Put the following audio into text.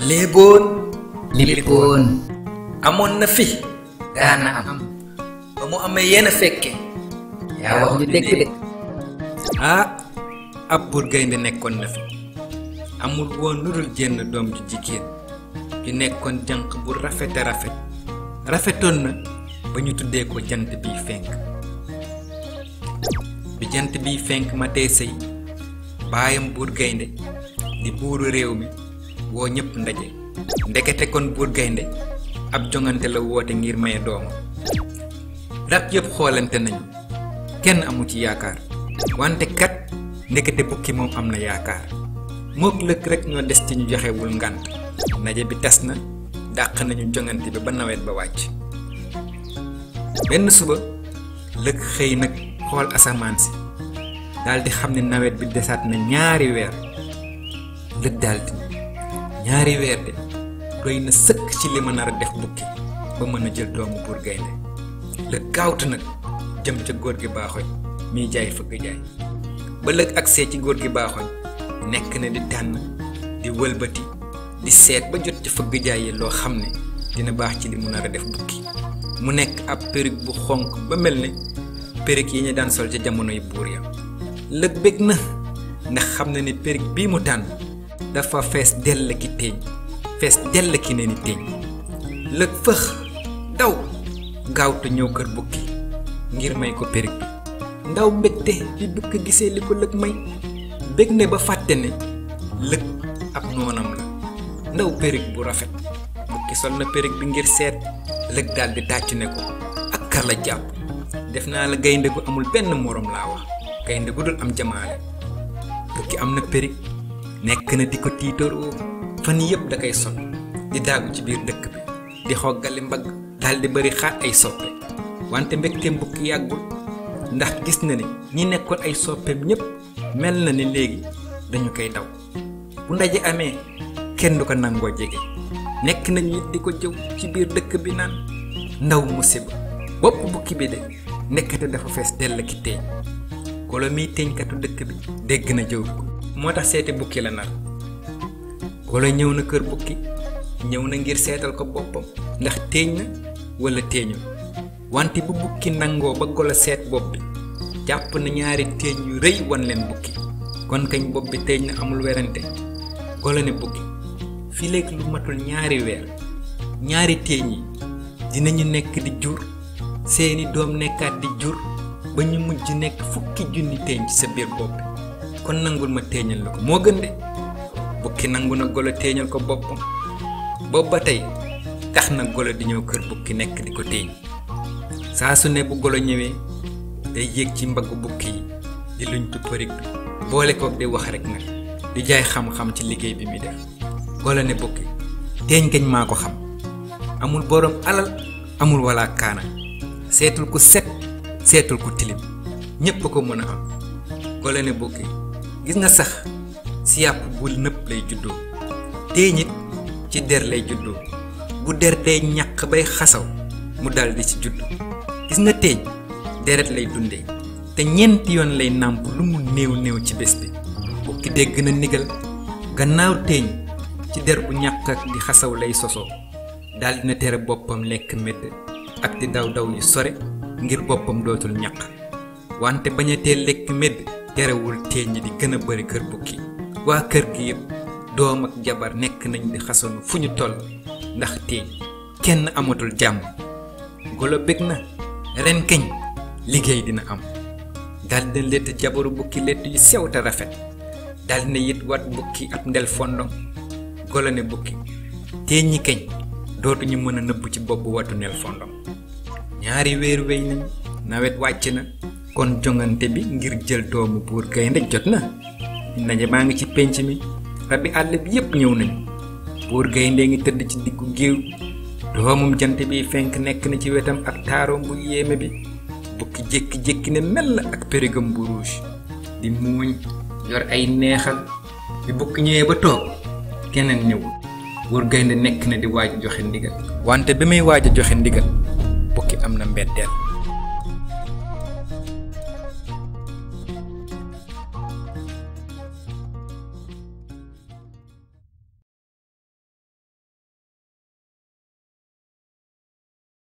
léeboon lippoon amoon na fi daana am ba mu amee yéen a fekke yaa wax ñu dégg de ab buur gaynde nekkoon na fi amul woon lu dul jenn doom ju jigéen ju nekkoon jànq bu rafete rafetoon na ba ñu tuddee ko jant biy fenk bi jant biy fenk ma tey sëy baayam buur gaynde di buuru réew mi woo ñëpp ndaje ndekete kon buur gaynde ab jongante la woote ngir maye doomam rab yëpp xoolante nañu kenn amu ci yaakaar wante kat ndekete bukki moom am na yaakaar mook lëkk rek ñoo des ci ñu joxewul ngànt ndaje bi tas na dàq nañu jongante bi ba nawet ba wàcc benn suba lëkk xëy nag xool asamaan si daldi xam ne nawet bi desaat na ñaari weer lëkk daldi ñaari weer de doy na sëkk ci li ma nar a def bukki ba mën a jël doomu buur gaynde lëkk gaawtu nag jëm ca góor gi baaxoñ miy jaay fëgg jaay ba lëkk agsee ci góor gi baaxoñ nekk na di tànn di wëlbati di seet ba jot ci fëgg jaay yi loo xam ne dina baax ci li mu nar a def bukki mu nekk ab perruque bu xonq ba mel ne perruque yi ñu daan sol ca jamonoy buur ya lëkk bég na ndax xam na ni perruque bii mu tànn dafa fees dell ki teeñ fees dell ki ne ni teeñ lëkk fëx daw gaawtu ñëw kër bukki ngir may ko perruque bi ndaw mbégte bi bukki gisee li ko lëkk may bég ne ba fàtte ne lëkk ab noonam la ndaw perruque bu rafet bukki sol na perruque bi ngir seet lëkk daldi tàccu ne ko ak kar la jàpp def naa la gaynde gu amul benn moroom laa wax gaynde gu dul am jamaale bukki am na perruque nekk na di ko tiitaroo fan yëpp da koy sol di daagu ci biir dëkk bi di xoggali mbagg daldi bari xaat ay soppe wante mbégteem bukki yàggul ndax gis na ni ñi nekkoon ay soppeem ñépp mel na ni léegi dañu koy daw bu ndaje amee kenn du ko nangoo jege nekk nañu it di ko jëw ci biir dëkk bi naan ndaw musiba bopp bukki bi de nekkate dafa fees dell ki teeñ golo miy teeñkatu dëkk bi dégg na jëw bi moo tax seeti bukki la nar golo ñëw na kër bukki ñëw na ngir seetal ko boppam ndax teeñ na walla teeñul wante bu bukki nangoo ba golo seet bopp bi jàpp na ñaari teeñ yu rëy wan leen bukki kon kañ bopp bi teeñ na amul werante golo ne bukki fi léegi lu matul ñaari weer ñaari teeñ yi dinañu nekk di jur seeni doom nekkaat di jur ba ñu mujj nekk fukki junni teeñ ci sa biir bopp bi kon nangul ma teeñal la ko moo gën de bukki nangu na golo teeñal ko boppam boobu ba tey tax na golo di ñëw kër bukki nekk di ko teeñ saa su ne bu golo ñëwee day yéeg ci mbaggu bukki yi di luñtu perruque bi boole kook di wax rek nag di jaay xam-xam ci liggéey bi muy def golo ne bukki teeñ kañ maa ko xam amul boroom alal amul wala kaana seetul ku set seetul ku tilim ñépp ko mën a am golo ne bukki gis nga sax si yàpp bu nëpp lay juddoo teeñit ci der lay juddoo bu der dee ñàq bay xasaw mu daldi ci juddu gis nga teeñ deret lay dundee te ñeenti yoon lay nàmp lu mu néew néew ci bés bi bukki dégg na ndigal gannaaw teeñ ci der bu ñàq ak di xasaw lay sosoo daldi na tere boppam lekk medd ak di daw daw yu sore ngir boppam dootul ñàq wante bañ a tee lekk medd terewul teeñ yi di gën a bari kër bukki waa kër gi yëpp doom ak jabar nekk nañ di xasanu fu ñu toll ndax teeñ kenn amatul jàmm golo bég na ren keñ liggéey dina am daldi na létt jabaru bukki létt yu sew te rafet daldi na yit wat bukki ab ndel fondong golo ne bukki teeñ ñi keñ dootuñu mën a nëbb ci bopp watu ndel fondong ñaari weer wey nañ nawet wàcc na kon jongante bi ngir jël doomu buur gaynde jot na ndaje maa ngi ci pénc mi rabi àll bi yépp ñëw nañu buur gaynde ngi tëdd ci diggu géew doomum jant bi fenk nekk na ci wetam ak taaroom bu yéeme bi bukki jékki-jékki ne mel ak périgam bu rouge di muuñ yor ay neexal bi bukki ñëwee ba toog keneen ñëwul buur gaynde nekk na di waaj joxe ndigal wante bi may waaj a joxe ndigal bukki am na mbetteel